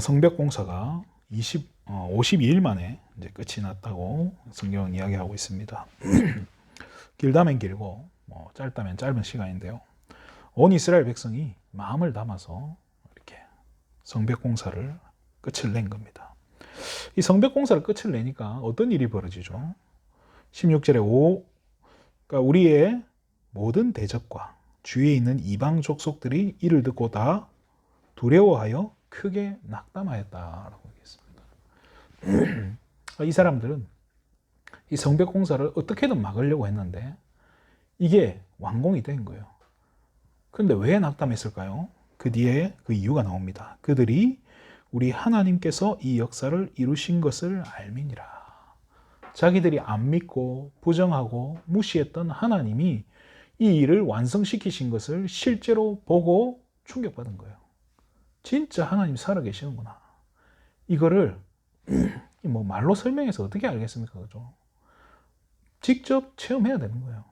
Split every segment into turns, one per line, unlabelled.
성벽 공사가 52일 만에 이제 끝이 났다고 성경은 이야기하고 있습니다. 길다면 길고 짧다면 짧은 시간인데요. 온 이스라엘 백성이 마음을 담아서 이렇게 성벽 공사를 끝을 낸 겁니다. 이 성벽 공사를 끝을 내니까 어떤 일이 벌어지죠? 16절에 그러니까 우리의 모든 대적과 주위에 있는 이방 족속들이 이를 듣고 다 두려워하여 크게 낙담하였다라고 하겠습니다. 이 사람들은 이 성벽 공사를 어떻게든 막으려고 했는데 이게 완공이 된 거예요. 그런데 왜 낙담했을까요? 그 뒤에 그 이유가 나옵니다. 그들이 우리 하나님께서 이 역사를 이루신 것을 알미니라. 자기들이 안 믿고 부정하고 무시했던 하나님이 이 일을 완성시키신 것을 실제로 보고 충격받은 거예요. 진짜 하나님 살아계시는구나. 이거를 뭐 말로 설명해서 어떻게 알겠습니까? 그죠? 직접 체험해야 되는 거예요.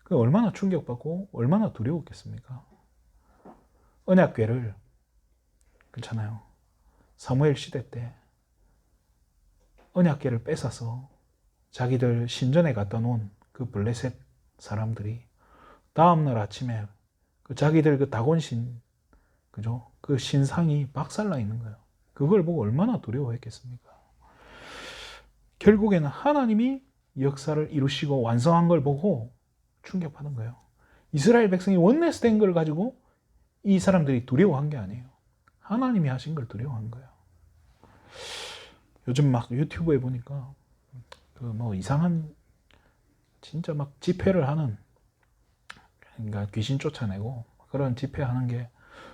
그 얼마나 충격받고 얼마나 두려웠겠습니까? 언약궤를 그렇잖아요. 사무엘 시대 때 언약궤를 뺏어서 자기들 신전에 갖다 놓은 그 블레셋 사람들이 다음날 아침에 그 자기들 그 다곤신 그죠? 그 신상이 박살나 있는 거예요. 그걸 보고 얼마나 두려워했겠습니까? 결국에는 하나님이 역사를 이루시고 완성한 걸 보고 충격받은 거예요. 이스라엘 백성이 원내스 된 걸 가지고 이 사람들이 두려워한 게 아니에요. 하나님이 하신 걸 두려워한 거예요. 요즘 막 유튜브에 보니까 그 뭐 이상한 진짜 막 집회를 하는 그러니까 귀신 쫓아내고 그런 집회하는 게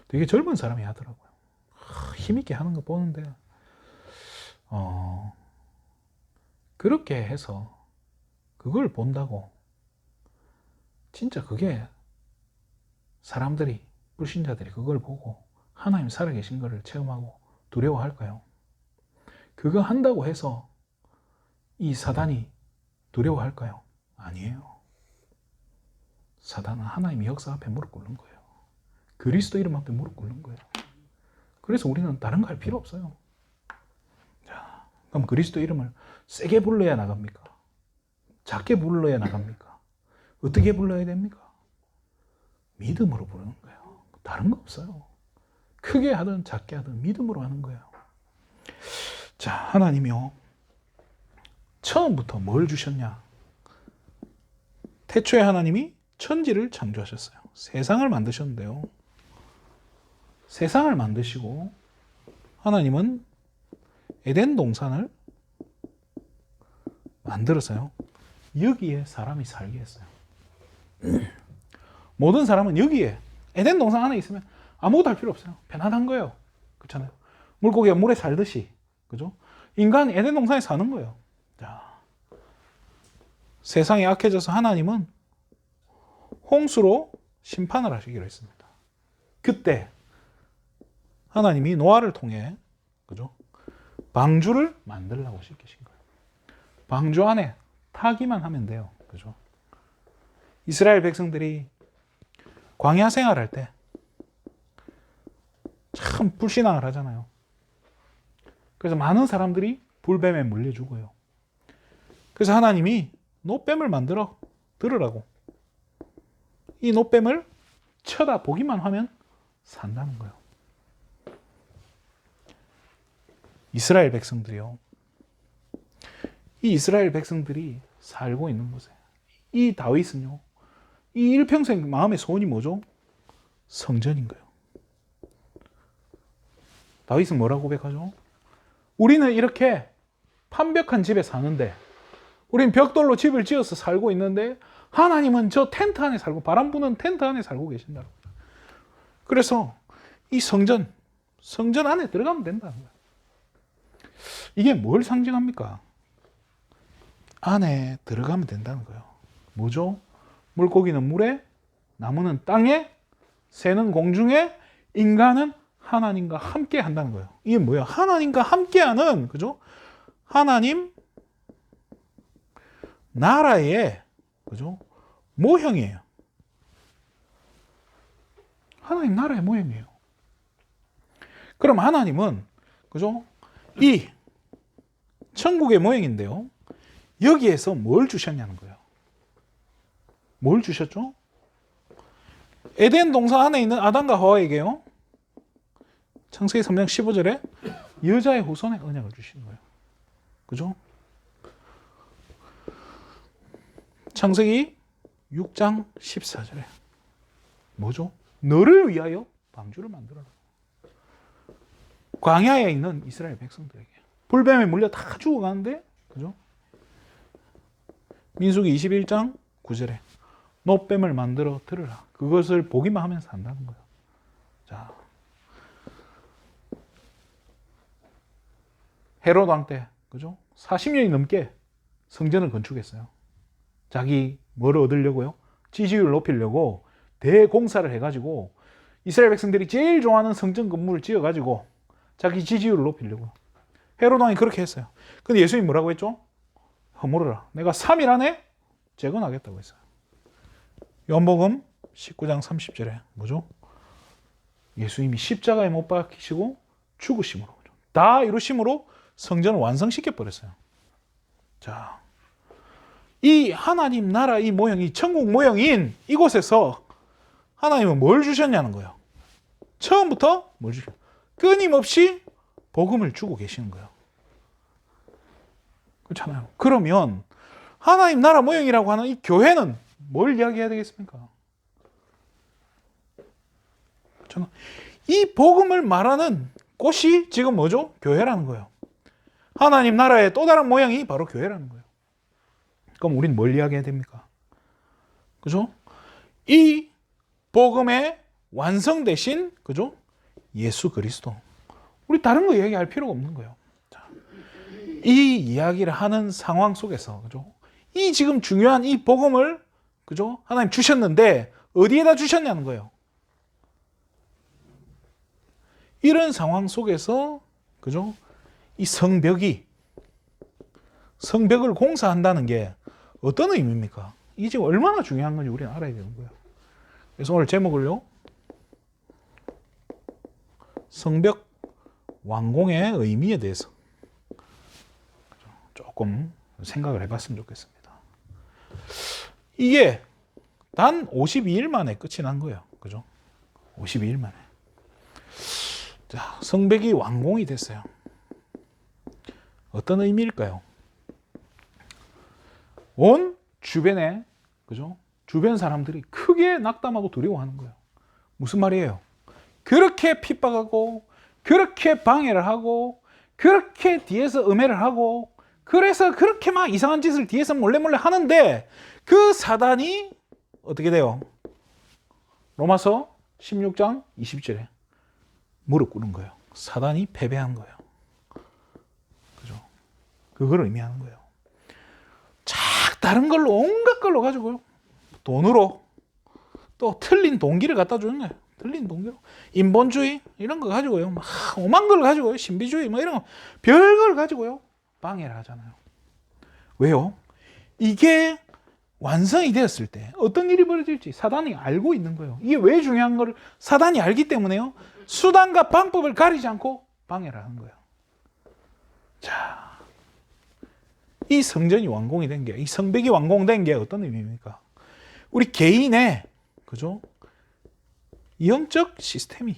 되게 젊은 사람이 하더라고요. 힘있게 하는 거 보는데 그렇게 해서 그걸 본다고 진짜 그게 사람들이 불신자들이 그걸 보고 하나님 살아계신 것을 체험하고 두려워할까요? 그거 한다고 해서 이 사단이 두려워할까요? 아니에요. 사단은 하나님의 역사 앞에 무릎 꿇는 거예요. 그리스도 이름 앞에 무릎 꿇는 거예요. 그래서 우리는 다른 거 할 필요 없어요. 자, 그럼 그리스도 이름을 세게 불러야 나갑니까? 작게 불러야 나갑니까? 어떻게 불러야 됩니까? 믿음으로 부르는 거예요. 다른 거 없어요. 크게 하든 작게 하든 믿음으로 하는 거예요. 자, 하나님이요. 처음부터 뭘 주셨냐? 태초에 하나님이 천지를 창조하셨어요. 세상을 만드셨는데요. 세상을 만드시고 하나님은 에덴 동산을 만들어서요. 여기에 사람이 살게 했어요. 모든 사람은 여기에 에덴 동산 안에 있으면 아무것도 할 필요 없어요. 편안한 거예요. 그렇잖아요. 물고기가 물에 살듯이. 그죠? 인간 에덴 동산에 사는 거예요. 자, 세상이 악해져서 하나님은 홍수로 심판을 하시기로 했습니다. 그때 하나님이 노아를 통해 그죠? 방주를 만들라고 시키신 거예요. 방주 안에 타기만 하면 돼요. 그죠? 이스라엘 백성들이 광야 생활할 때 참 불신앙을 하잖아요. 그래서 많은 사람들이 불뱀에 물려 죽어요. 그래서 하나님이 노뱀을 만들어 들으라고. 이 노뱀을 쳐다보기만 하면 산다는 거예요. 이스라엘 백성들이요. 이 이스라엘 백성들이 살고 있는 곳에 이 다윗은요. 이 일평생 마음의 소원이 뭐죠? 성전인 거예요. 다윗은 뭐라고 고백하죠? 우리는 이렇게 판벽한 집에 사는데 우린 벽돌로 집을 지어서 살고 있는데 하나님은 저 텐트 안에 살고 바람 부는 텐트 안에 살고 계신다고. 그래서 이 성전 안에 들어가면 된다는 거예요. 이게 뭘 상징합니까? 안에 들어가면 된다는 거예요. 뭐죠? 물고기는 물에, 나무는 땅에, 새는 공중에, 인간은 하나님과 함께 한다는 거예요. 이게 뭐야? 하나님과 함께하는 그죠? 하나님 나라의 그죠? 모형이에요. 하나님 나라의 모형이에요. 그럼 하나님은, 그죠? 이 천국의 모형인데요. 여기에서 뭘 주셨냐는 거예요. 뭘 주셨죠? 에덴 동산 안에 있는 아담과 하와에게요. 창세기 3장 15절에 여자의 후손에 언약을 주시는 거예요. 그죠? 창세기 6장 14절에 뭐죠? 너를 위하여 방주를 만들어라. 광야에 있는 이스라엘 백성들에게. 불뱀에 물려 다 죽어가는데, 그죠? 민수기 21장 9절에 노뱀을 만들어 들으라. 그것을 보기만 하면 산다는 거예요. 자, 헤롯 왕 때, 그죠? 40년이 넘게 성전을 건축했어요. 자기 뭐를 얻으려고요? 지지율을 높이려고 대공사를 해가지고 이스라엘 백성들이 제일 좋아하는 성전 건물을 지어가지고 자기 지지율을 높이려고. 헤롯 왕이 그렇게 했어요. 근데 예수님이 뭐라고 했죠? 허물어라. 내가 3일 안에 재건하겠다고 했어요. 요한복음 19장 30절에 뭐죠? 예수님이 십자가에 못 박히시고 죽으심으로, 다 이루심으로 성전을 완성시켜 버렸어요. 자, 이 하나님 나라 이 모형이 천국 모형인 이곳에서 하나님은 뭘 주셨냐는 거예요. 처음부터 뭘 주셨어요? 끊임없이 복음을 주고 계시는 거예요. 그렇잖아요. 그러면 하나님 나라 모형이라고 하는 이 교회는 뭘 이야기해야 되겠습니까? 그렇잖아요. 이 복음을 말하는 꽃이 지금 뭐죠? 교회라는 거예요. 하나님 나라의 또 다른 모양이 바로 교회라는 거예요. 그럼 우리는 뭘 이야기해야 됩니까? 그죠? 이 복음의 완성되신, 그죠? 예수 그리스도. 우리 다른 거 이야기할 필요가 없는 거예요. 자, 이 이야기를 하는 상황 속에서, 그죠? 이 지금 중요한 이 복음을, 그죠? 하나님 주셨는데 어디에다 주셨냐는 거예요. 이런 속에서, 그죠? 이 성벽을 공사한다는 게 어떤 의미입니까? 이게 지금 얼마나 중요한 건지 우리는 알아야 되는 거예요. 그래서 오늘 제목을요, 성벽 완공의 의미에 대해서 조금 생각을 해봤으면 좋겠습니다. 이게 단 52일 만에 끝이 난 거예요. 그죠? 52일 만에. 자, 성벽이 완공이 됐어요. 어떤 의미일까요? 온 주변에, 그죠? 주변 사람들이 크게 낙담하고 두려워하는 거예요. 무슨 말이에요? 그렇게 핍박하고, 그렇게 방해를 하고, 그렇게 뒤에서 음해를 하고, 그래서 그렇게 막 이상한 짓을 뒤에서 몰래 하는데, 그 사단이 어떻게 돼요? 로마서 16장 20절에 무릎 꿇은 거예요. 사단이 패배한 거예요. 그죠? 그걸 의미하는 거예요. 다른 걸로, 온갖 걸로 가지고요. 돈으로 또 틀린 동기를 갖다 주는 거예요. 틀린 동기로. 인본주의 이런 거 가지고요. 막 오만 걸 가지고요. 신비주의 뭐 이런 거 별걸 가지고요. 방해를 하잖아요. 왜요? 이게 완성이 되었을 때 어떤 일이 벌어질지 사단이 알고 있는 거예요. 이게 왜 중요한 걸 사단이 알기 때문에요. 수단과 방법을 가리지 않고 방해를 하는 거예요. 자, 이 성전이 완공이 된 게, 이 성벽이 완공된 게 어떤 의미입니까? 우리 개인의, 그죠? 영적 시스템이,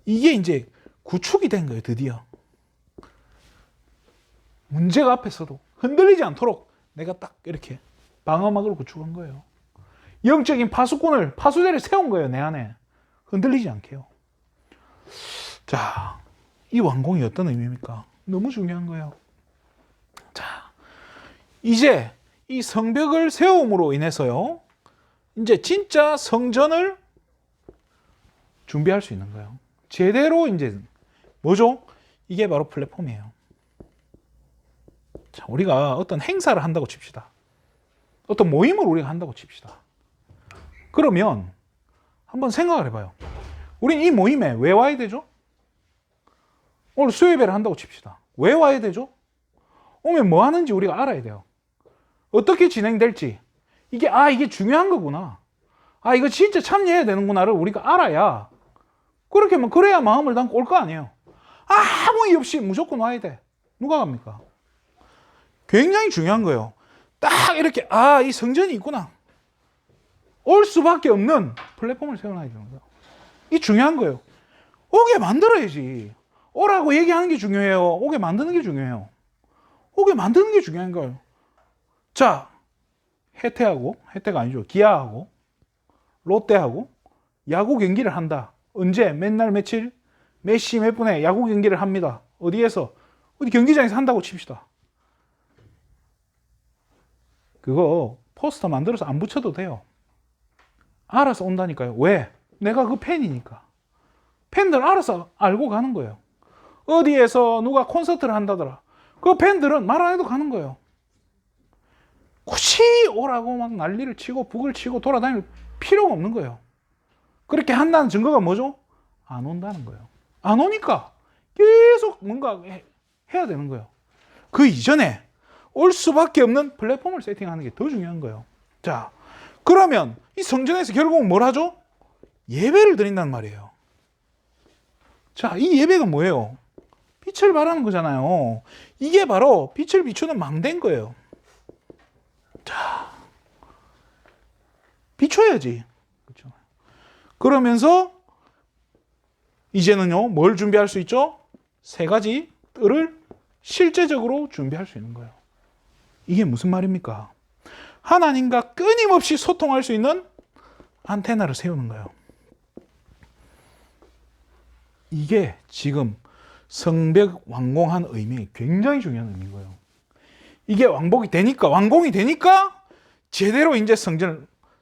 이게 이제 구축이 된 거예요, 드디어. 문제가 앞에서도 흔들리지 않도록 내가 딱 이렇게 방어막을 구축한 거예요. 영적인 파수대를 세운 거예요, 내 안에. 흔들리지 않게요. 자, 이 완공이 어떤 의미입니까? 너무 중요한 거예요. 자, 이제 이 성벽을 세움으로 인해서요, 이제 진짜 성전을 준비할 수 있는 거예요. 제대로 이제 뭐죠? 이게 바로 플랫폼이에요. 자, 우리가 어떤 행사를 한다고 칩시다. 어떤 모임을 우리가 한다고 칩시다. 그러면 한번 생각을 해봐요. 우린 이 모임에 왜 와야 되죠? 오늘 수요예배를 한다고 칩시다. 왜 와야 되죠? 오면 뭐 하는지 우리가 알아야 돼요. 어떻게 진행될지. 이게 중요한 거구나. 이거 진짜 참여해야 되는구나를 우리가 알아야 그렇게 하면 그래야 마음을 담고 올 거 아니에요. 아무 이유 없이 무조건 와야 돼. 누가 갑니까? 굉장히 중요한 거예요. 딱 이렇게 이 성전이 있구나. 올 수밖에 없는 플랫폼을 세워놔야 되는 거예요. 이 중요한 거예요. 오게 만들어야지. 오라고 얘기하는 게 중요해요. 오게 만드는 게 중요해요. 오게 만드는 게 중요한 거예요. 자, 혜태가 아니죠. 기아하고 롯데하고 야구 경기를 한다. 언제? 맨날 며칠? 몇 시 몇 분에 야구 경기를 합니다. 어디에서? 어디 경기장에서 한다고 칩시다. 그거 포스터 만들어서 안 붙여도 돼요. 알아서 온다니까요. 왜? 내가 그 팬이니까. 팬들 알아서 알고 가는 거예요. 어디에서 누가 콘서트를 한다더라. 그 팬들은 말 안 해도 가는 거예요. 굳이 오라고 막 난리를 치고 북을 치고 돌아다닐 필요가 없는 거예요. 그렇게 한다는 증거가 뭐죠? 안 온다는 거예요. 안 오니까 계속 뭔가 해야 되는 거예요. 그 이전에 올 수밖에 없는 플랫폼을 세팅하는 게 더 중요한 거예요. 자, 그러면 이 성전에서 결국은 뭘 하죠? 예배를 드린단 말이에요. 자, 이 예배가 뭐예요? 빛을 발하는 거잖아요. 이게 바로 빛을 비추는 망대인 거예요. 자, 비춰야지. 그렇죠. 그러면서 이제는요, 뭘 준비할 수 있죠? 세 가지 뜰을 실제적으로 준비할 수 있는 거예요. 이게 무슨 말입니까? 하나님과 끊임없이 소통할 수 있는 안테나를 세우는 거예요. 이게 지금 성벽 완공한 의미, 굉장히 중요한 의미인 거예요. 이게 완공이 되니까 제대로 이제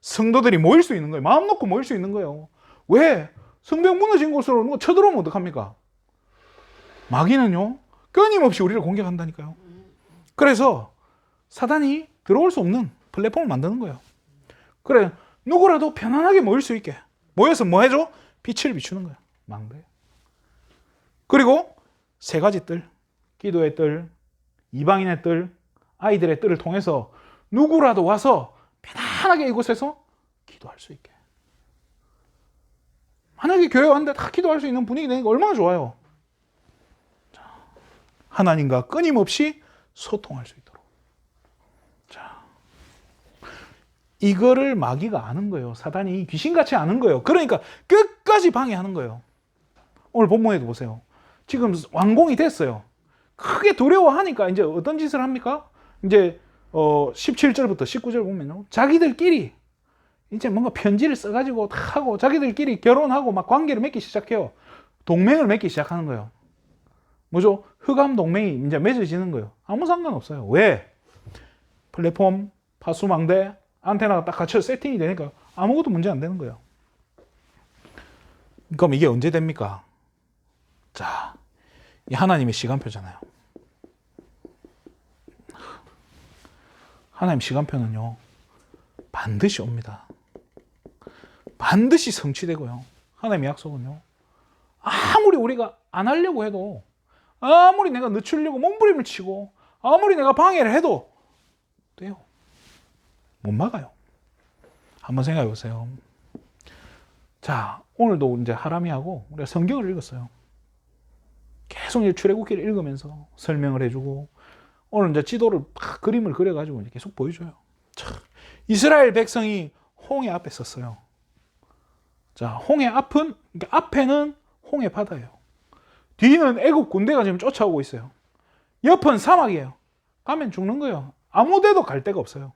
성도들이 모일 수 있는 거예요. 마음 놓고 모일 수 있는 거예요. 왜? 성벽 무너진 곳으로 누가 쳐들어오면 어떡합니까? 마귀는요, 끊임없이 우리를 공격한다니까요. 그래서 사단이 들어올 수 없는 플랫폼을 만드는 거예요. 그래, 누구라도 편안하게 모일 수 있게. 모여서 뭐 해줘? 빛을 비추는 거예요. 망대. 그리고 세 가지 뜰. 기도의 뜰, 이방인의 뜰, 아이들의 뜰을 통해서 누구라도 와서 편안하게 이곳에서 기도할 수 있게. 만약에 교회 왔는데 다 기도할 수 있는 분위기 되니까 얼마나 좋아요. 자, 하나님과 끊임없이 소통할 수 있도록. 자, 이거를 마귀가 아는 거예요. 사단이 귀신같이 아는 거예요. 그러니까 끝까지 방해하는 거예요. 오늘 본문에도 보세요. 지금 완공이 됐어요. 크게 두려워하니까 이제 어떤 짓을 합니까? 이제 17절부터 19절 보면요. 자기들끼리 이제 뭔가 편지를 써가지고 하고 자기들끼리 결혼하고 막 관계를 맺기 시작해요. 동맹을 맺기 시작하는 거예요. 뭐죠? 흑암 동맹이 이제 맺어지는 거예요. 아무 상관없어요. 왜? 플랫폼, 파수망대, 안테나가 딱 갖춰 세팅이 되니까 아무것도 문제 안 되는 거예요. 그럼 이게 언제 됩니까? 자, 이 하나님의 시간표잖아요. 하나님 시간표는요, 반드시 옵니다. 반드시 성취되고요. 하나님의 약속은요, 아무리 우리가 안 하려고 해도, 아무리 내가 늦추려고 몸부림을 치고, 아무리 내가 방해를 해도 돼요. 못 막아요. 한번 생각해 보세요. 자, 오늘도 이제 하람이하고 우리가 성경을 읽었어요. 계속 이제 출애굽기를 읽으면서 설명을 해주고, 오늘 이제 지도를 막 그림을 그려가지고 계속 보여줘요. 참, 이스라엘 백성이 홍해 앞에 섰어요. 자, 홍해 그러니까 앞에는 홍해 바다예요. 뒤는 애국 군대가 지금 쫓아오고 있어요. 옆은 사막이에요. 가면 죽는 거예요. 아무 데도 갈 데가 없어요.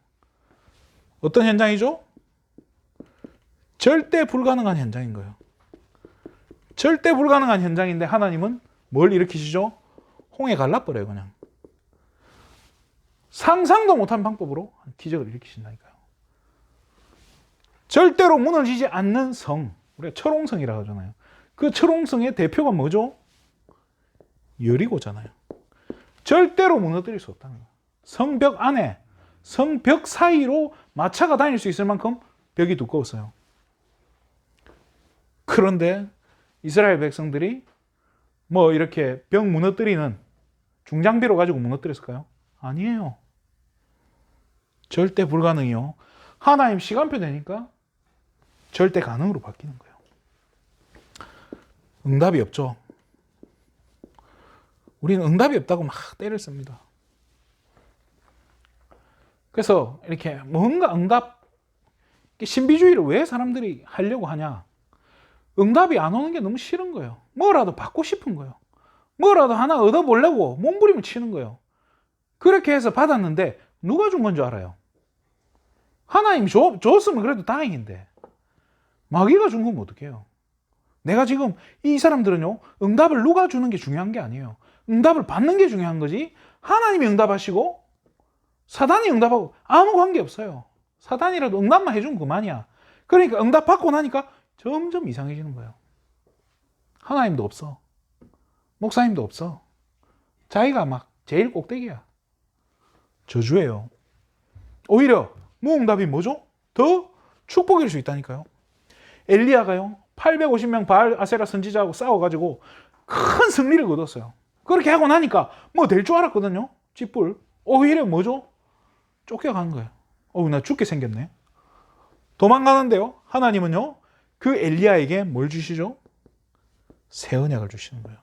어떤 현장이죠? 절대 불가능한 현장인 거예요. 절대 불가능한 현장인데 하나님은 뭘 일으키시죠? 홍해 갈라버려요, 그냥. 상상도 못한 방법으로 기적을 일으키신다니까요. 절대로 무너지지 않는 성, 우리가 철옹성이라고 하잖아요. 그 철옹성의 대표가 뭐죠? 여리고잖아요. 절대로 무너뜨릴 수 없다는 거예요. 성벽 안에, 성벽 사이로 마차가 다닐 수 있을 만큼 벽이 두꺼웠어요. 그런데 이스라엘 백성들이 뭐 이렇게 벽 무너뜨리는 중장비로 가지고 무너뜨렸을까요? 아니에요. 절대 불가능이요. 하나님 시간표 되니까 절대 가능으로 바뀌는 거예요. 응답이 없죠. 우리는 응답이 없다고 막 때를 씁니다. 그래서 이렇게 뭔가 응답, 신비주의를 왜 사람들이 하려고 하냐? 응답이 안 오는 게 너무 싫은 거예요. 뭐라도 받고 싶은 거예요. 뭐라도 하나 얻어보려고 몸부림을 치는 거예요. 그렇게 해서 받았는데 누가 준 건 줄 알아요? 하나님이 줬으면 그래도 다행인데 마귀가 준 건 어떡해요? 내가 지금 이 사람들은요, 응답을 누가 주는 게 중요한 게 아니에요. 응답을 받는 게 중요한 거지, 하나님이 응답하시고 사단이 응답하고 아무 관계 없어요. 사단이라도 응답만 해주면 그만이야. 그러니까 응답 받고 나니까 점점 이상해지는 거예요. 하나님도 없어. 목사님도 없어. 자기가 막 제일 꼭대기야. 저주예요. 오히려 무응답이 뭐죠? 더 축복일 수 있다니까요. 엘리야가요, 850명 바알 아세라 선지자하고 싸워가지고 큰 승리를 거뒀어요. 그렇게 하고 나니까 뭐 될 줄 알았거든요. 찌뿔. 오히려 뭐죠? 쫓겨간 거예요. 나 죽게 생겼네. 도망가는데요, 하나님은요, 그 엘리야에게 뭘 주시죠? 새 언약을 주시는 거예요.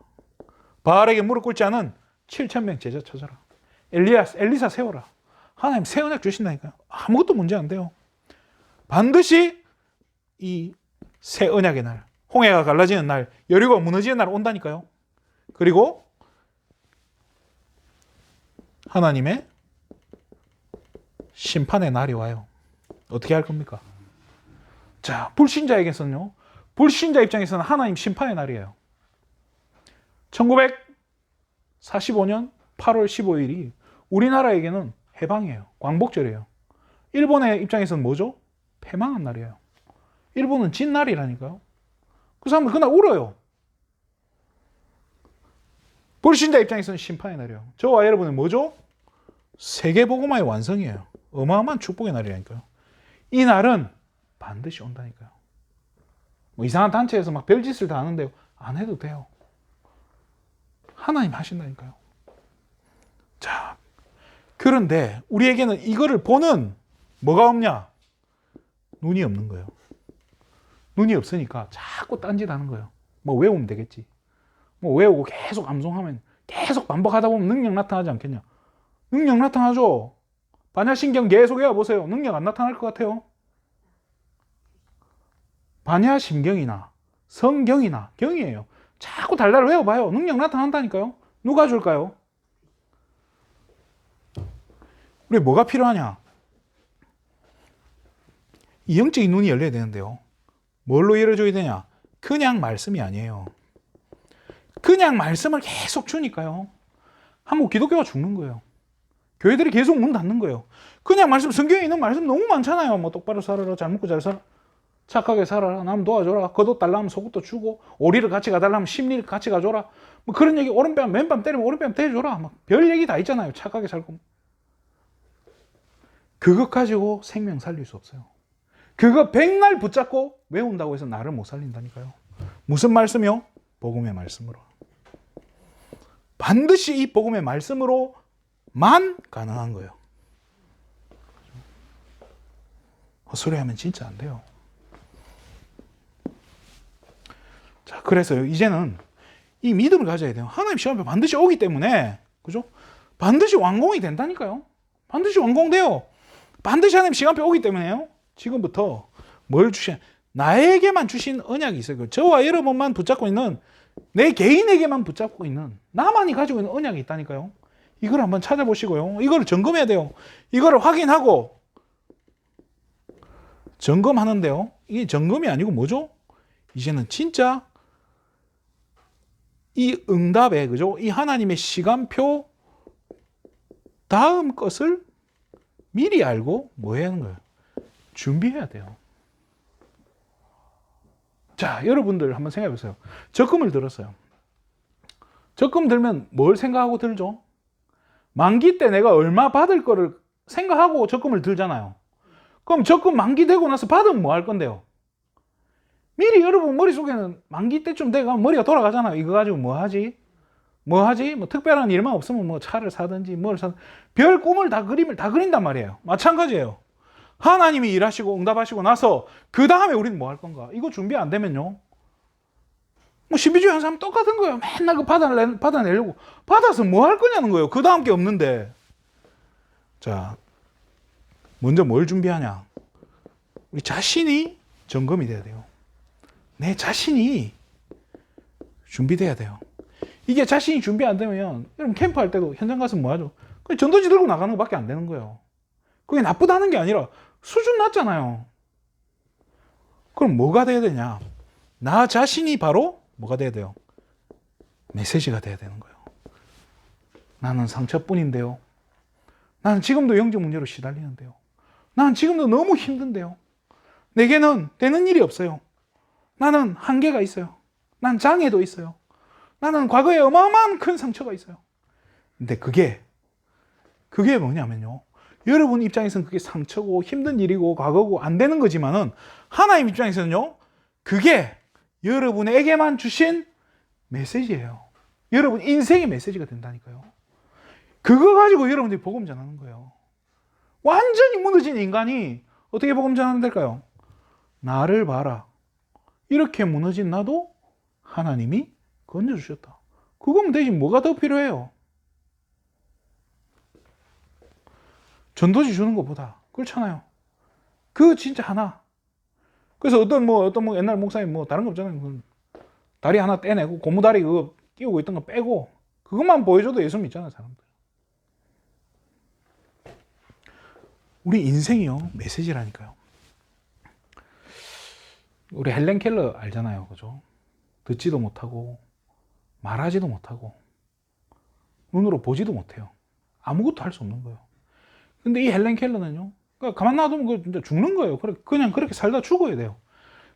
바알에게 무릎 꿇지 않은 7,000명 제자 찾아라. 엘리사 세워라. 하나님 새 언약 주신다니까요. 아무것도 문제 안 돼요. 반드시 이 새 언약의 날, 홍해가 갈라지는 날, 여리고가 무너지는 날 온다니까요. 그리고 하나님의 심판의 날이 와요. 어떻게 할 겁니까? 자, 불신자에게서는요, 불신자 입장에서는 하나님 심판의 날이에요. 1945년 8월 15일이 우리나라에게는 해방이에요. 광복절이에요. 일본의 입장에서는 뭐죠? 패망한 날이에요. 일본은 진 날이라니까요. 그 사람들 그날 울어요. 불신자 입장에서는 심판의 날이에요. 저와 여러분은 뭐죠? 세계복음화의 완성이에요. 어마어마한 축복의 날이라니까요. 이 날은 반드시 온다니까요. 뭐 이상한 단체에서 막 별짓을 다 하는데요, 안 해도 돼요. 하나님 하신다니까요. 자, 그런데 우리에게는 이거를 보는 뭐가 없냐? 눈이 없는 거예요. 눈이 없으니까 자꾸 딴짓하는 거예요. 뭐 외우면 되겠지. 뭐 외우고 계속 암송하면, 계속 반복하다 보면 능력 나타나지 않겠냐? 능력 나타나죠. 반야신경 계속 외워보세요. 능력 안 나타날 것 같아요? 반야심경이나 성경이나 경이에요. 자꾸 달달 외워봐요. 능력 나타난다니까요. 누가 줄까요? 우리 뭐가 필요하냐? 이 영적인 눈이 열려야 되는데요, 뭘로 열어줘야 되냐? 그냥 말씀이 아니에요. 그냥 말씀을 계속 주니까요, 한국 기독교가 죽는 거예요. 교회들이 계속 문 닫는 거예요. 그냥 말씀, 성경에 있는 말씀 너무 많잖아요. 뭐 똑바로 살아라, 잘 먹고 잘 살아, 착하게 살아라, 남 도와줘라, 겉옷 달라면 속옷도 주고, 오리를 같이 가달라면 심리를 같이 가줘라, 뭐 그런 얘기, 오른뺨 맨밤 때리면 오른뺨 대줘라, 막 별 얘기 다 있잖아요. 착하게 살고. 그것 가지고 생명 살릴 수 없어요. 그거 백날 붙잡고 외운다고 해서 나를 못 살린다니까요. 무슨 말씀이요? 복음의 말씀으로. 반드시 이 복음의 말씀으로만 가능한 거예요. 헛소리하면 진짜 안 돼요. 자, 그래서 이제는 이 믿음을 가져야 돼요. 하나님 시간표 반드시 오기 때문에, 그죠? 반드시 완공이 된다니까요. 반드시 완공돼요. 반드시 하나님 시간표 오기 때문에요. 지금부터 뭘 나에게만 주신 언약이 있어요. 저와 여러분만 붙잡고 있는, 내 개인에게만 붙잡고 있는, 나만이 가지고 있는 언약이 있다니까요. 이걸 한번 찾아보시고요. 이걸 점검해야 돼요. 이걸 확인하고 점검하는데요, 이게 점검이 아니고 뭐죠? 이제는 진짜 이 응답에, 그죠? 이 하나님의 시간표 다음 것을 미리 알고 뭐 해야 하는 거예요? 준비해야 돼요. 자, 여러분들 한번 생각해 보세요. 적금을 들었어요. 적금 들면 뭘 생각하고 들죠? 만기 때 내가 얼마 받을 거를 생각하고 적금을 들잖아요. 그럼 적금 만기 되고 나서 받으면 뭐 할 건데요? 미리 여러분 머릿속에는 만기 때쯤 돼가면 머리가 돌아가잖아요. 이거 가지고 뭐 하지? 뭐 하지? 뭐 특별한 일만 없으면 뭐 차를 사든지 뭘 사든지, 별 꿈을 다 그린단 말이에요. 마찬가지예요. 하나님이 일하시고 응답하시고 나서 그 다음에 우리는 뭐 할 건가? 이거 준비 안 되면요, 뭐 신비주의 하는 사람 똑같은 거예요. 맨날 그 받아내려고. 받아서 뭐 할 거냐는 거예요. 그 다음 게 없는데. 자, 먼저 뭘 준비하냐? 우리 자신이 점검이 돼야 돼요. 내 자신이 준비돼야 돼요. 이게 자신이 준비 안 되면, 여러분 캠프 할 때도 현장 가서 뭐 하죠? 그냥 전도지 들고 나가는 것밖에 안 되는 거예요. 그게 나쁘다는 게 아니라 수준 낮잖아요. 그럼 뭐가 돼야 되냐? 나 자신이 바로 뭐가 돼야 돼요? 메시지가 돼야 되는 거예요. 나는 상처뿐인데요. 나는 지금도 영적 문제로 시달리는데요. 나는 지금도 너무 힘든데요. 내게는 되는 일이 없어요. 나는 한계가 있어요. 난 장애도 있어요. 나는 과거에 어마어마한 큰 상처가 있어요. 근데 그게 뭐냐면요. 여러분 입장에서는 그게 상처고 힘든 일이고 과거고 안 되는 거지만은 하나님 입장에서는요. 그게 여러분에게만 주신 메시지예요. 여러분 인생의 메시지가 된다니까요. 그거 가지고 여러분들이 복음 전하는 거예요. 완전히 무너진 인간이 어떻게 복음 전하면 될까요? 나를 봐라. 이렇게 무너진 나도 하나님이 건져주셨다. 그거면 대신 뭐가 더 필요해요? 전도지 주는 것보다. 그렇잖아요. 그 진짜 하나. 그래서 어떤 옛날 목사님 다른 거 없잖아요. 다리 하나 떼내고 고무다리 그거 끼우고 있던 거 빼고 그것만 보여줘도 예수 믿잖아요, 사람들. 우리 인생이요, 메시지라니까요. 우리 헬렌 켈러 알잖아요, 그죠? 듣지도 못하고 말하지도 못하고 눈으로 보지도 못해요. 아무것도 할 수 없는 거예요. 근데 이 헬렌 켈러는요, 그러니까 가만 놔두면 그 진짜 죽는 거예요. 그냥 그렇게 살다 죽어야 돼요.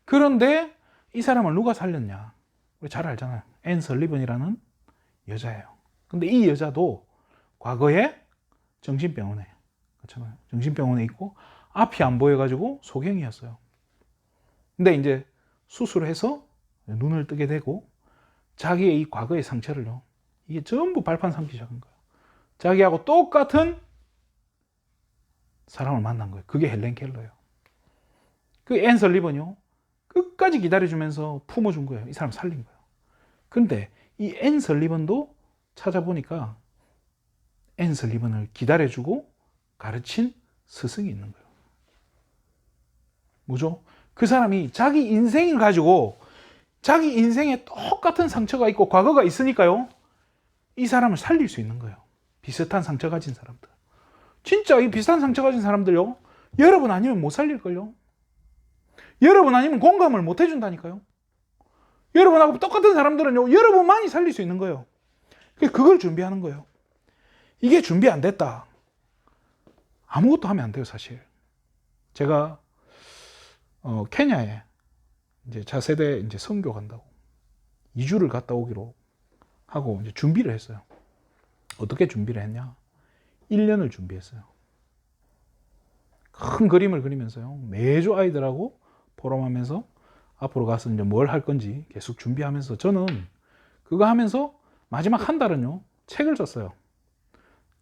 그런데 이 사람을 누가 살렸냐? 우리 잘 알잖아요. 앤 설리번이라는 여자예요. 근데 이 여자도 과거에 정신병원에, 그렇잖아요. 정신병원에 있고 앞이 안 보여가지고 소경이었어요. 근데 이제 수술을 해서 눈을 뜨게 되고 자기의 이 과거의 상처를요, 이게 전부 발판 삼기 시작한 거예요. 자기하고 똑같은 사람을 만난 거예요. 그게 헬렌 켈러예요. 그 앤 설리번이요, 끝까지 기다려주면서 품어준 거예요. 이 사람 살린 거예요. 근데 이 앤 설리번도 찾아보니까 앤 설리번을 기다려주고 가르친 스승이 있는 거예요. 뭐죠? 그 사람이 자기 인생을 가지고 자기 인생에 똑같은 상처가 있고 과거가 있으니까요, 이 사람을 살릴 수 있는 거예요. 비슷한 상처 가진 사람들. 진짜 이 비슷한 상처 가진 사람들요, 여러분 아니면 못 살릴걸요. 여러분 아니면 공감을 못 해준다니까요. 여러분하고 똑같은 사람들은요, 여러분만이 살릴 수 있는 거예요. 그걸 준비하는 거예요. 이게 준비 안 됐다, 아무것도 하면 안 돼요, 사실. 제가 케냐에 이제 차세대 이제 선교 간다고 2주를 갔다 오기로 하고 이제 준비를 했어요. 어떻게 준비를 했냐? 1년을 준비했어요. 큰 그림을 그리면서요, 매주 아이들하고 포럼하면서 앞으로 가서 이제 뭘 할 건지 계속 준비하면서, 저는 그거 하면서 마지막 한 달은요, 책을 썼어요.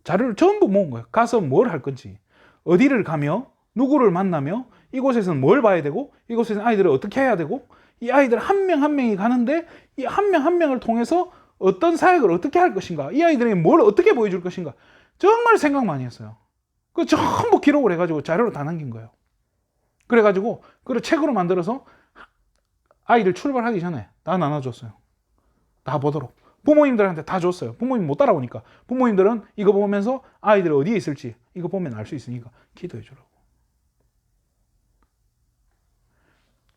자료를 전부 모은 거예요. 가서 뭘 할 건지, 어디를 가며 누구를 만나며 이곳에서는 뭘 봐야 되고 이곳에서는 아이들을 어떻게 해야 되고, 이 아이들 한 명 한 명이 가는데 이 한 명 한 명을 통해서 어떤 사역을 어떻게 할 것인가, 이 아이들에게 뭘 어떻게 보여줄 것인가, 정말 생각 많이 했어요. 그 전부 기록을 해가지고 자료로 다 남긴 거예요. 그래가지고 그걸 책으로 만들어서 아이들 출발하기 전에 다 나눠줬어요. 다 보도록. 부모님들한테 다 줬어요. 부모님 못 따라오니까 부모님들은 이거 보면서 아이들 어디에 있을지 이거 보면 알 수 있으니까 기도해 주라고.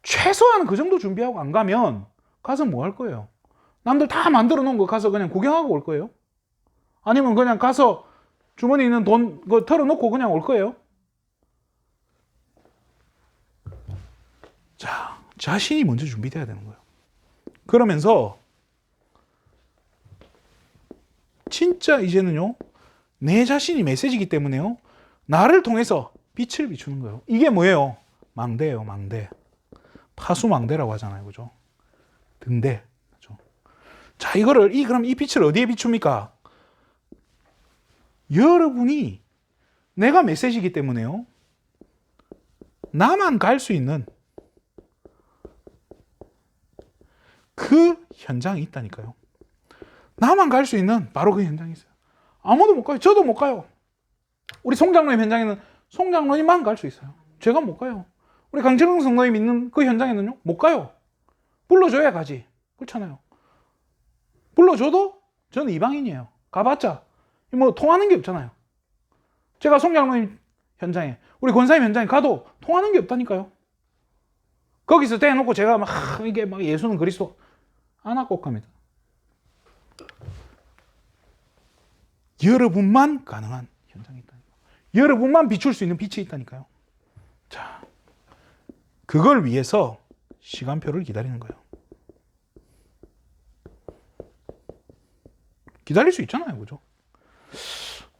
최소한 그 정도 준비하고 안 가면 가서 뭐 할 거예요? 남들 다 만들어 놓은 거 가서 그냥 구경하고 올 거예요? 아니면 그냥 가서 주머니에 있는 돈 털어놓고 그냥 올 거예요? 자, 자신이 먼저 준비돼야 되는 거예요. 그러면서 진짜 이제는요, 내 자신이 메시지이기 때문에요, 나를 통해서 빛을 비추는 거예요. 이게 뭐예요? 망대예요, 망대. 파수망대라고 하잖아요, 그죠? 등대. 그죠? 자, 그럼 이 빛을 어디에 비춥니까? 여러분이, 내가 메시지이기 때문에요, 나만 갈 수 있는 그 현장이 있다니까요. 나만 갈 수 있는 바로 그 현장이 있어요. 아무도 못 가요. 저도 못 가요. 우리 송 장로님 현장에는 송 장로님만 갈 수 있어요. 제가 못 가요. 우리 강철웅 성도님 있는 그 현장에는요, 못 가요. 불러줘야 가지. 그렇잖아요. 불러줘도 저는 이방인이에요. 가봤자 뭐 통하는 게 없잖아요. 제가 송 장로님 현장에, 우리 권사님 현장에 가도 통하는 게 없다니까요. 거기서 대놓고 제가 막 이게 막 예수는 그리스도 안 하고 갑니다. 여러분만 가능한 현장이 있다니까요. 여러분만 비출 수 있는 빛이 있다니까요. 자, 그걸 위해서 시간표를 기다리는 거예요. 기다릴 수 있잖아요. 그죠?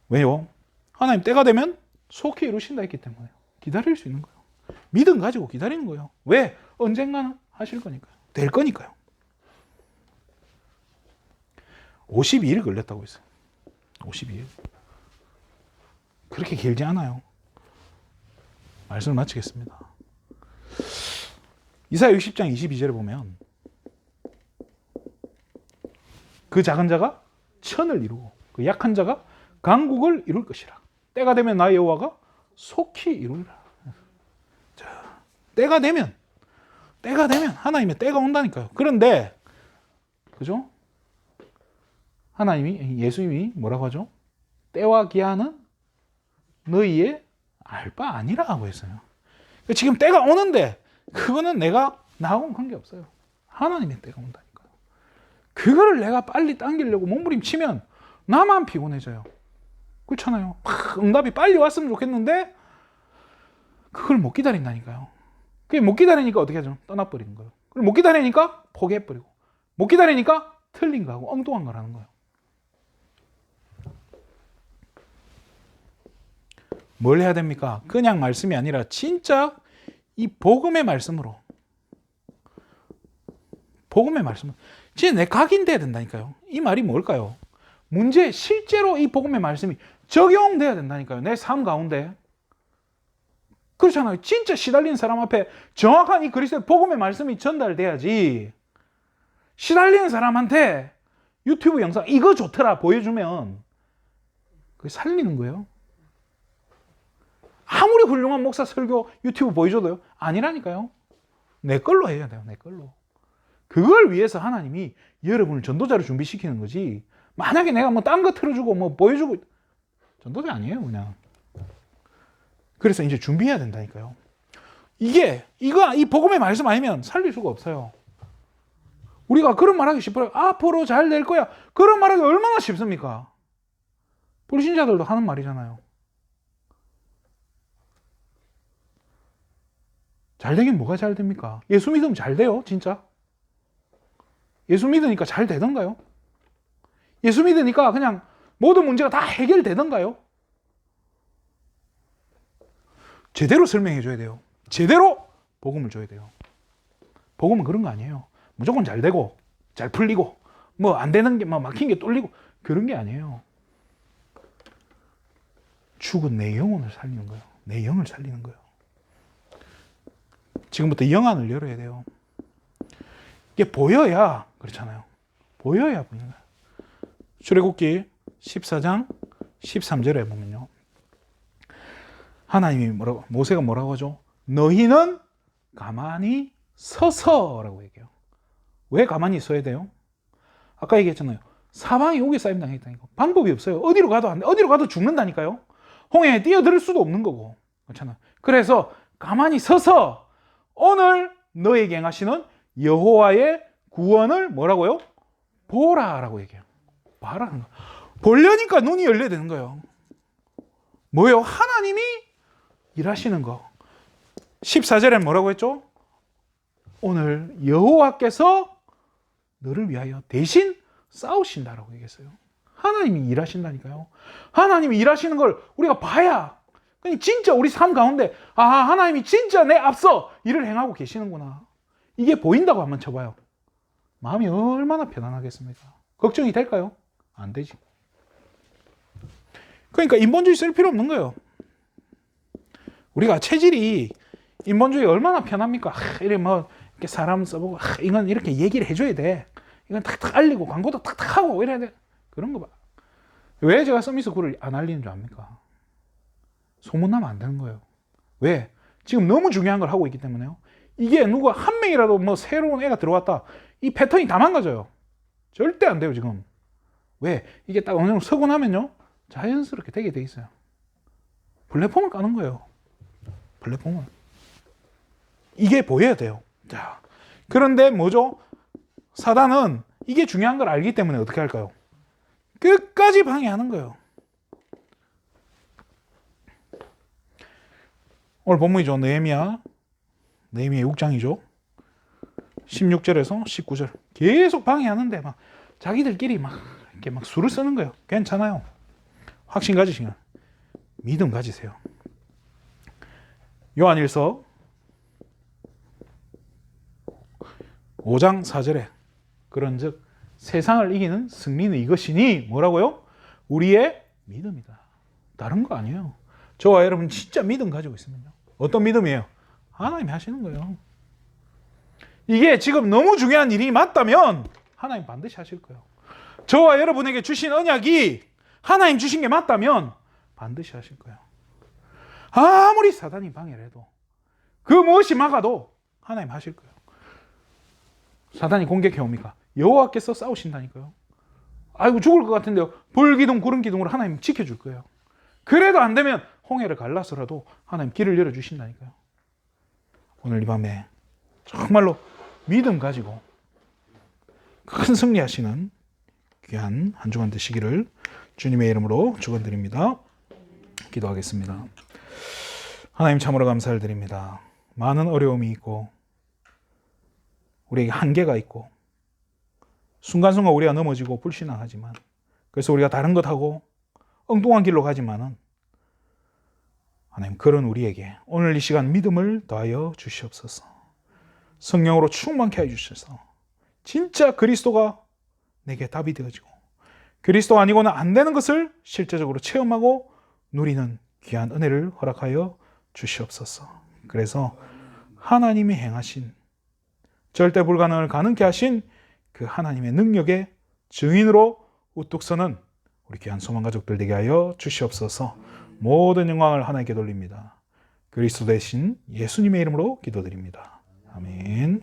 왜요? 하나님 때가 되면 속히 이루신다 했기 때문에 기다릴 수 있는 거예요. 믿음 가지고 기다리는 거예요. 왜? 언젠가는 하실 거니까요. 될 거니까요. 52일 걸렸다고 했어요. 52일. 그렇게 길지 않아요. 말씀을 마치겠습니다. 이사야 60장 22절에 보면 그 작은 자가 천을 이루고 그 약한 자가 강국을 이룰 것이라. 때가 되면 나의 여호와가 속히 이루리라. 자, 때가 되면 하나님의 때가 온다니까요. 그런데 그죠? 하나님이, 예수님이 뭐라고 하죠? 때와 기한은 너희의 알 바 아니라고 했어요. 지금 때가 오는데 그거는 내가 나하고는 관계없어요. 하나님의 때가 온다니까요. 그거를 내가 빨리 당기려고 몸부림치면 나만 피곤해져요. 그렇잖아요. 응답이 빨리 왔으면 좋겠는데 그걸 못 기다린다니까요. 그게 못 기다리니까 어떻게 하죠? 떠나버리는 거예요. 그걸 못 기다리니까 포기해버리고, 못 기다리니까 틀린 거하고 엉뚱한 거라는 거예요. 뭘 해야 됩니까? 그냥 말씀이 아니라 진짜 이 복음의 말씀으로, 진짜 내 각인돼야 된다니까요. 이 말이 뭘까요? 문제, 실제로 이 복음의 말씀이 적용돼야 된다니까요. 내 삶 가운데. 그렇잖아요. 진짜 시달리는 사람 앞에 정확한 이 그리스도의 복음의 말씀이 전달돼야지. 시달리는 사람한테 유튜브 영상 이거 좋더라 보여주면 그게 살리는 거예요. 아무리 훌륭한 목사 설교 유튜브 보여줘도요. 아니라니까요. 내 걸로 해야 돼요. 내 걸로. 그걸 위해서 하나님이 여러분을 전도자로 준비시키는 거지. 만약에 내가 뭐 딴 거 틀어주고 뭐 보여주고 전도자 아니에요. 그냥. 그래서 이제 준비해야 된다니까요. 이 복음의 말씀 아니면 살릴 수가 없어요. 우리가 그런 말하기 싶어요. 앞으로 잘 될 거야. 그런 말하기 얼마나 쉽습니까? 불신자들도 하는 말이잖아요. 잘 되긴 뭐가 잘 됩니까? 예수 믿으면 잘 돼요, 진짜. 예수 믿으니까 잘 되던가요? 예수 믿으니까 그냥 모든 문제가 다 해결되던가요? 제대로 설명해 줘야 돼요. 제대로 복음을 줘야 돼요. 복음은 그런 거 아니에요. 무조건 잘 되고 잘 풀리고 뭐 안 되는 게 막 막힌 게 뚫리고 그런 게 아니에요. 죽은 내 영혼을 살리는 거예요. 내 영을 살리는 거예요. 지금부터 영안을 열어야 돼요. 이게 보여야 그렇잖아요. 보여야 보이는 거예요. 출애굽기 14장 13절에 보면요. 하나님이 모세가 뭐라고 하죠? 너희는 가만히 서서라고 얘기해요. 왜 가만히 서야 돼요? 아까 얘기했잖아요. 사방이 오게 쌓임 당했다니까. 방법이 없어요. 어디로 가도 안 돼. 어디로 가도 죽는다니까요. 홍해에 뛰어들 수도 없는 거고. 그렇잖아요. 그래서 가만히 서서 오늘 너에게 행하시는 여호와의 구원을 뭐라고요? 보라라고 얘기해요. 봐라는 거. 보려니까 눈이 열려야 되는 거예요. 뭐예요? 하나님이 일하시는 거. 14절에 뭐라고 했죠? 오늘 여호와께서 너를 위하여 대신 싸우신다라고 얘기했어요. 하나님이 일하신다니까요. 하나님이 일하시는 걸 우리가 봐야 진짜 우리 삶 가운데 하나님이 진짜 내 앞서 일을 행하고 계시는구나. 이게 보인다고 한번 쳐봐요. 마음이 얼마나 편안하겠습니까? 걱정이 될까요? 안 되지. 그러니까 인본주의 쓸 필요 없는 거예요. 우리가 체질이 인본주의 얼마나 편합니까? 이렇게 사람 써보고 이건 이렇게 얘기를 해줘야 돼. 이건 탁탁 알리고 광고도 탁탁 하고 이래야 돼. 그런 거 봐. 왜 제가 서밋 스쿨을 안 알리는 줄 압니까? 소문나면 안 되는 거예요. 왜? 지금 너무 중요한 걸 하고 있기 때문에요. 이게 누가 한 명이라도 뭐 새로운 애가 들어왔다. 이 패턴이 다 망가져요. 절대 안 돼요, 지금. 왜? 이게 딱 어느 정도 서고 나면요. 자연스럽게 되게 돼 있어요. 플랫폼을 까는 거예요. 플랫폼을. 이게 보여야 돼요. 자, 그런데 뭐죠? 사단은 이게 중요한 걸 알기 때문에 어떻게 할까요? 끝까지 방해하는 거예요. 오늘 본문이죠. 느헤미야 6장이죠. 16절에서 19절. 계속 방해하는데 막 자기들끼리 막 이렇게 막 수를 쓰는 거예요. 괜찮아요. 확신 가지시면 믿음 가지세요. 요한일서 5장 4절에 그런즉 세상을 이기는 승리는 이것이니 뭐라고요? 우리의 믿음이다. 다른 거 아니에요. 저와 여러분 진짜 믿음 가지고 있으면요. 어떤 믿음이에요? 하나님이 하시는 거예요. 이게 지금 너무 중요한 일이 맞다면 하나님 반드시 하실 거예요. 저와 여러분에게 주신 언약이 하나님 주신 게 맞다면 반드시 하실 거예요. 아무리 사단이 방해를 해도 그 무엇이 막아도 하나님 하실 거예요. 사단이 공격해 옵니까? 여호와께서 싸우신다니까요. 아이고 죽을 것 같은데요. 불기둥 구름기둥으로 하나님 지켜줄 거예요. 그래도 안 되면 홍해를 갈라서라도 하나님 길을 열어주신다니까요. 오늘 이 밤에 정말로 믿음 가지고 큰 승리하시는 귀한 한 주간 되시기를 주님의 이름으로 축원드립니다. 기도하겠습니다. 하나님 참으로 감사를 드립니다. 많은 어려움이 있고 우리에게 한계가 있고 순간순간 우리가 넘어지고 불신앙하지만 그래서 우리가 다른 것 하고 엉뚱한 길로 가지만은 하나님 그런 우리에게 오늘 이 시간 믿음을 더하여 주시옵소서. 성령으로 충만케 해주셔서 진짜 그리스도가 내게 답이 되어지고 그리스도 아니고는 안 되는 것을 실제적으로 체험하고 누리는 귀한 은혜를 허락하여 주시옵소서. 그래서 하나님이 행하신 절대 불가능을 가능케 하신 그 하나님의 능력의 증인으로 우뚝 서는 우리 귀한 소망가족들 되게 하여 주시옵소서. 모든 영광을 하나님께 돌립니다. 그리스도 대신 예수님의 이름으로 기도드립니다. 아멘.